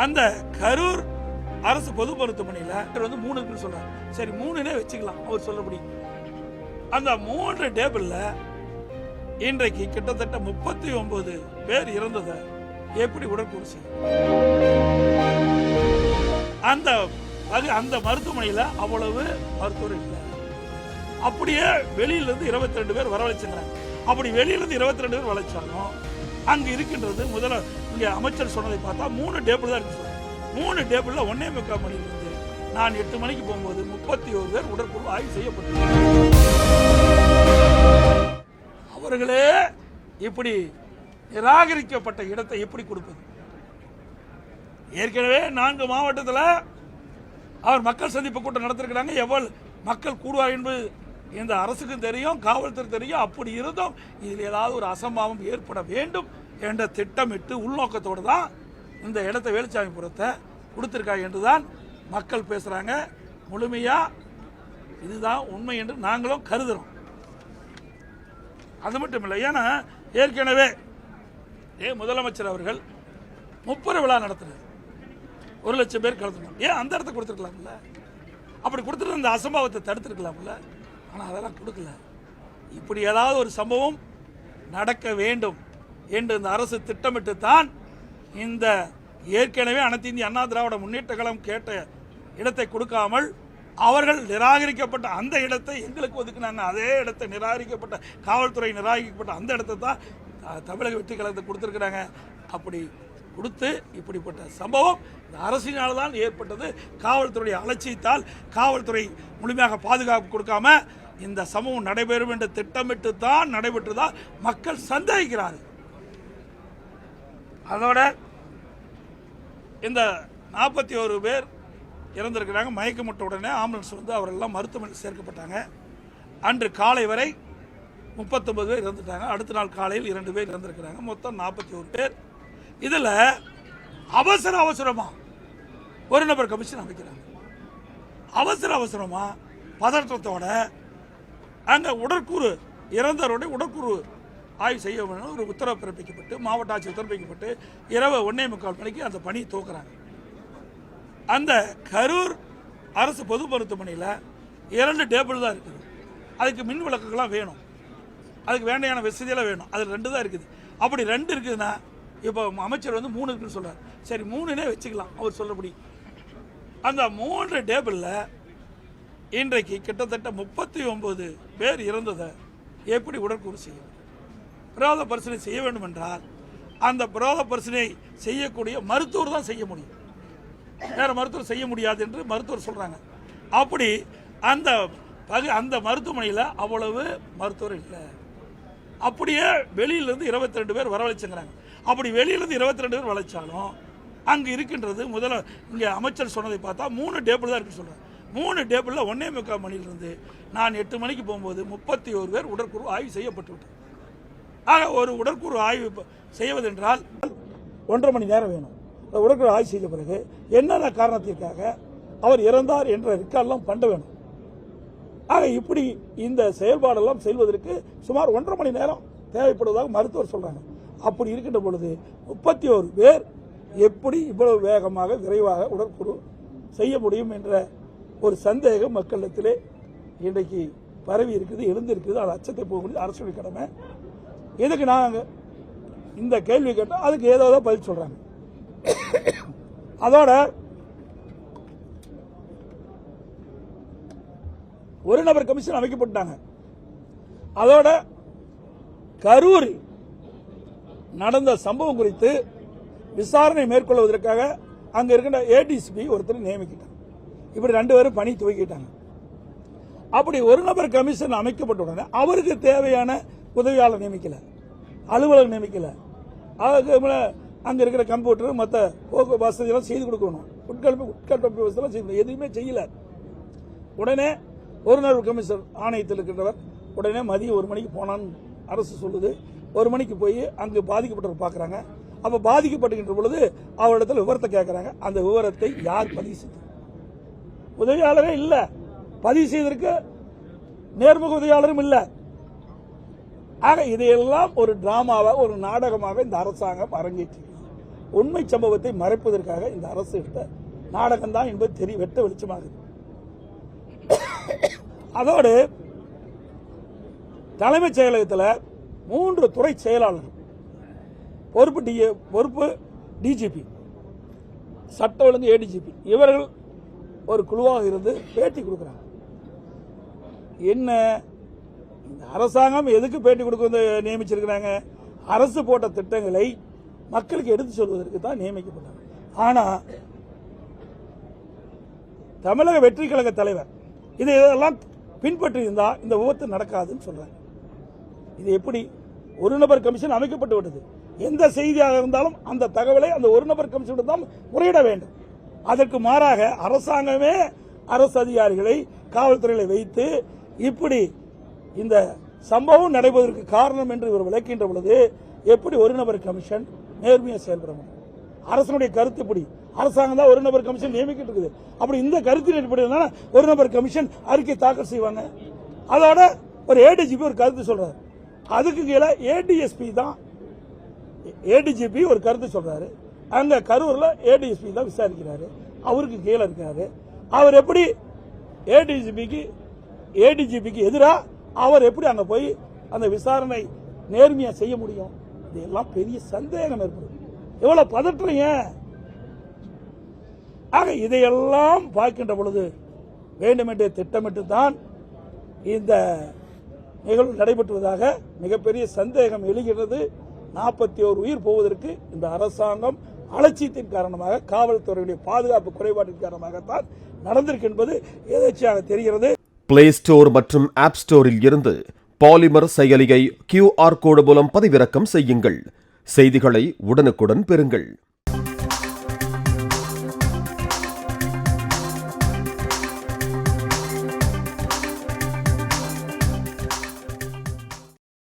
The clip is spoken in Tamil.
அந்த கரூர் அரசு பொது மருத்துவமனையில் வந்து 3 இருக்குன்னு சொல்றாரு. சரி 3னே வச்சுக்கலாம் அவர் சொல்லபடி. அந்த 3 டேபிள்ல இன்றைக்கு கிட்டத்தட்ட 39 பேர் இறந்ததை எப்படி உடற்கூறு செய்யும்? அந்த மருத்துவமனையில் அவ்வளவு மருத்துவர் இல்லை. அப்படியே வெளியிலிருந்து 22 பேர் வரவழைச்சுங்கிறாங்க. அப்படி வெளியிலிருந்து 22 பேர் வளைச்சாலும் அங்கு இருக்கின்றது முதல்ல இங்க அமைச்சர் சொன்னதை பார்த்தா 3 டேபிள் தான் இருக்கு. 3 டேபிள்ல 1:45 மணியிலிருந்து நான் 8 மணிக்கு போகும்போது 31 பேர் உடற்கூறு ஆய்வு செய்யப்பட்டிருக்கிறார்கள். அவர்களே இப்படி நிராகரிக்கப்பட்ட இடத்தை எப்படி கொடுப்பது? ஏற்கனவே 4 மாவட்டத்தில் அவர் மக்கள் சந்திப்பு கூட்டம் நடத்திருக்கிறாங்க. எவ்வளவு மக்கள் கூடுவார் என்பது இந்த அரசுக்கும் தெரியும், காவல்துறை தெரியும். அப்படி இருந்தும் இதில் ஏதாவது ஒரு அசம்பாவம் ஏற்பட வேண்டும் என்ற திட்டமிட்டு உள்நோக்கத்தோடு தான் இந்த இடத்தை வேலுச்சாமிபுரத்தை கொடுத்திருக்காங்க என்றுதான் மக்கள் பேசுறாங்க. முழுமையா இதுதான் உண்மை என்று நாங்களும் கருதுறோம். அது மட்டும் இல்லை, ஏன்னா ஏற்கனவே முதலமைச்சர் அவர்கள் 30 விழா நடத்தினார். 1 லட்சம் பேர் கலந்துக்கணும். ஏன் அந்த இடத்த கொடுத்துருக்கலாம்ல? அப்படி கொடுத்துட்டு அந்த அசம்பாவத்தை தடுத்துருக்கலாம்ல? ஆனால் அதெல்லாம் கொடுக்கல. இப்படி ஏதாவது ஒரு சம்பவம் நடக்க வேண்டும் என்று இந்த அரசு திட்டமிட்டு தான் இந்த ஏற்கனவே அனைத்து இந்திய அண்ணா திராவிட முன்னேற்ற கழகம் கேட்ட இடத்தை கொடுக்காமல் அவர்கள் நிராகரிக்கப்பட்ட அந்த இடத்தை எங்களுக்கு ஒதுக்குனாங்க. அதே இடத்தை நிராகரிக்கப்பட்ட காவல்துறை நிராகரிக்கப்பட்ட அந்த இடத்தை தான் தமிழக வெற்றி கழகத்தை கொடுத்துருக்குறாங்க. அப்படி கொடுத்து இப்படிப்பட்ட சம்பவம் இந்த அரசினால் தான் ஏற்பட்டது. காவல்துறை அலட்சியத்தால் காவல்துறை முழுமையாக பாதுகாப்பு கொடுக்காம இந்த சம்பவம் நடைபெறும் என்று திட்டமிட்டு தான் நடைபெற்றுதான் மக்கள் சந்தேகிக்கிறார்கள். அதோட இந்த 41 பேர் இறந்திருக்கிறாங்க. மயக்கமுட்ட உடனே ஆம்புலன்ஸ் வந்து அவரெல்லாம் மருத்துவமனையில் சேர்க்கப்பட்டாங்க. அன்று காலை வரை 39 பேர் இறந்துட்டாங்க. அடுத்த நாள் காலையில் 2 பேர் இறந்திருக்கிறாங்க. மொத்தம் 41 பேர். இதில் அவசரமா ஒரு நபர் கமிஷன் அமைக்கிறாங்க. அவசரமா பதற்றத்தோட அங்கே உடற்கூறு இறந்தவருடைய உடற்கூறு ஆய்வு செய்ய வேண்டும் ஒரு உத்தரவு பிறப்பிக்கப்பட்டு மாவட்ட ஆட்சி பிறப்பிக்கப்பட்டு இரவு 1:45 மணிக்கு அந்த பணியை துவக்கிறாங்க. அந்த கரூர் அரசு பொது மருத்துவமனையில் 2 டேபிள் தான் இருக்குது. அதுக்கு மின் விளக்குகள்லாம் வேணும், அதுக்கு வேண்டியான வசதியெல்லாம் வேணும். அதில் 2 தான் இருக்குது. அப்படி 2 இருக்குதுன்னா இப்போ அமைச்சர் வந்து 3 இருக்குன்னு சொல்கிறார். சரி 3னே வச்சுக்கலாம் அவர் சொல்லபடி. அந்த 3 டேபிளில் இன்றைக்கு கிட்டத்தட்ட 39 பேர் இறந்ததை எப்படி உடற்கூறு செய்யும்? பிரேத பரிசோதனை செய்ய வேண்டும் என்றால் அந்த பிரேத பரிசோதனை செய்யக்கூடிய மருத்துவர் தான் செய்ய முடியும். வேற மருத்துவர் செய்ய முடியாது என்று மருத்துவர் சொல்றாங்க. அப்படி அந்த மருத்துவமனையில் அவ்வளவு மருத்துவர் இல்லை. அப்படியே வெளியிலிருந்து 22 பேர் வரவழைச்சுங்கிறாங்க. அப்படி வெளியிலிருந்து 22 பேர் வளைச்சாலும் அங்கு இருக்கின்றது முதல்ல இங்கே அமைச்சர் சொன்னதை பார்த்தா 3 டேபிள் தான் இருக்குன்னு சொல்றாங்க. 3 டேபிளில் 1:45 மணியிலிருந்து நான் 8 மணிக்கு போகும்போது 31 பேர் உடற்கூறு ஆய்வு செய்யப்பட்டு விட்டது. ஆக ஒரு உடற்கூறு ஆய்வு செய்வதென்றால் 1.5 மணி நேரம் வேணும். உடற்கூறு ஆய்வு செய்த பிறகு என்னென்ன காரணத்திற்காக அவர் இறந்தார் என்ற ரெக்கார்டெல்லாம் பண்ண வேணும். ஆக இப்படி இந்த செயல்பாடெல்லாம் செய்வதற்கு சுமார் 1.5 மணி நேரம் தேவைப்படுவதாக மருத்துவர் சொல்றாங்க. அப்படி இருக்கின்ற பொழுது 31 பேர் எப்படி இவ்வளவு வேகமாக விரைவாக உடற்கூறு செய்ய முடியும் என்ற ஒரு சந்தேகம் மக்களிடத்திலே இன்றைக்கு பரவி இருக்குது, எழுந்திருக்குது. அது அச்சத்தை போகக்கூடிய அரசுடைய கடமை. இதுக்கு நாங்கள் இந்த கேள்வி கேட்டால் அதுக்கு ஏதோ பதில் சொல்றாங்க. அதோட ஒரு நபர் கமிஷன் அமைக்கப்பட்டாங்க. அதோட கரூரில் நடந்த சம்பவம் குறித்து விசாரணை மேற்கொள்வதற்காக அங்க இருக்கின்ற ஏடிசிபி ஒருத்தர் நியமிக்கிட்டாங்க. இப்படி 2 பேரும் பணி துவக்கிட்டாங்க. அப்படி ஒரு நபர் கமிஷன் அமைக்கப்பட்ட உடனே அவருக்கு தேவையான உதவியாளர் நியமிக்கல, அலுவலர் நியமிக்கல. அங்க இருக்கிற கம்ப்யூட்டர் மற்ற வசதி எல்லாம் செய்து கொடுக்கணும், உட்கட்டமைப்பு வசதி செய்யணும், எதுவுமே செய்யல. உடனே ஒரு நபர் கமிஷன் ஆணையத்தில் இருக்கின்றவர் உடனே மதியம் 1 மணிக்கு போனான்னு அரசு சொல்லுது. 1 மணிக்கு போய் அங்கு பாதிக்கப்பட்டவர் பார்க்கறாங்க. அப்ப பாதிக்கப்பட்டுகின்ற பொழுது அவரிடத்தில் விவரத்தை கேட்கறாங்க. அந்த விவரத்தை யார் பதிவு செய்து? உதவியாளரே இல்ல. பதிவு செய்வதற்கு நேர்முக உதவியாளரும் இல்ல. ஆக இதையெல்லாம் ஒரு டிராமாவாக ஒரு நாடகமாக இந்த அரசாங்கம் அரங்கேற்றி உண்மை சம்பவத்தை மறைப்பதற்காக இந்த அரசு எடுத்த நாடகம்தான் என்பது வெட்ட வெளிச்சமாகுது. அதோடு தலைமைச் செயலகத்தில் 3 துறை செயலாளர்கள், பொறுப்பு டிஜிபி, சட்ட ஒழுங்கு ஏடிஜிபி, இவர்கள் ஒரு குழுவாக இருந்து பேட்டி கொடுக்கிறாங்க. என்ன இந்த அரசாங்கம் எதுக்கு பேட்டி கொடுக்க நியமிச்சிருக்கிறாங்க? அரசு போட்ட திட்டங்களை மக்களுக்கு எடுத்து சொல்வதற்கு தான் நியமிக்கப்பட்டாங்க. ஆனா தமிழக வெற்றி கழக தலைவர் இதெல்லாம் பின்பற்றி இருந்தா இந்த விபத்து நடக்காதுன்னு சொல்றாங்க. இது எப்படி? ஒரு நபர் கமிஷன் அமைக்கப்பட்டு விட்டது. எந்த செய்தியாக இருந்தாலும் அந்த தகவலை அந்த ஒரு நபர் கமிஷன் தான் முறையிட வேண்டும். அதற்கு மாறாக அரசாங்கமே அரசு அதிகாரிகளை காவல்துறையை வைத்து இப்படி இந்த சம்பவம் நடைபெறுவதற்கு காரணம் என்று இவர் விளக்கின்ற பொழுது எப்படி ஒரு நபர் கமிஷன் நேர்மையாக செயல்பட முடியும்? அரசனுடைய கருத்து இப்படி, அரசாங்கம் தான் ஒரு நபர் கமிஷன் நியமிக்கிட்டு இருக்குது. அப்படி இந்த கருத்தின் அடிப்படையில் ஒரு நபர் கமிஷன் அறிக்கை தாக்கல் செய்வாங்க. அதோட ஒரு ஏடிஜிபி ஒரு கருத்து சொல்றாரு. அதுக்கு கீழே ஏடிஎஸ்பி தான், ஏடிஜிபி ஒரு கருத்து சொல்றாரு. அங்க கரூர்ல ஏடிஎஸ்பி தான் விசாரிக்கிறாரு. அவருக்கு கீழே இருக்காரு. அவர் எப்படி ஏடிஜிபிக்கு எதிராக அவர் எப்படி அங்க போய் அந்த விசாரணை நேர்மையா செய்ய முடியும்? இதெல்லாம் பெரிய சந்தேகம் ஏற்படுது. எவ்வளவு பதற்றீங்க. ஆக இதையெல்லாம் பார்க்கின்ற பொழுது வேண்டுமென்றே திட்டமிட்டு தான் இந்த நிகழ்வு நடைபெற்றுவதாக மிகப்பெரிய சந்தேகம் எழுகிறது. 41 உயிர் போவதற்கு இந்த அரசாங்கம் அலட்சியத்தின் காரணமாக, காவல்துறையுடைய பாதுகாப்பு குறைபாட்டின் காரணமாகத்தான் நடந்திருக்கு என்பது எதேச்சையாக தெரிகிறது. பிளே ஸ்டோர் மற்றும் ஆப் ஸ்டோரில் இருந்து பாலிமர் செயலியை QR கோடு மூலம் பதிவிறக்கம் செய்யுங்கள். செய்திகளை உடனுக்குடன் பெறுங்கள்.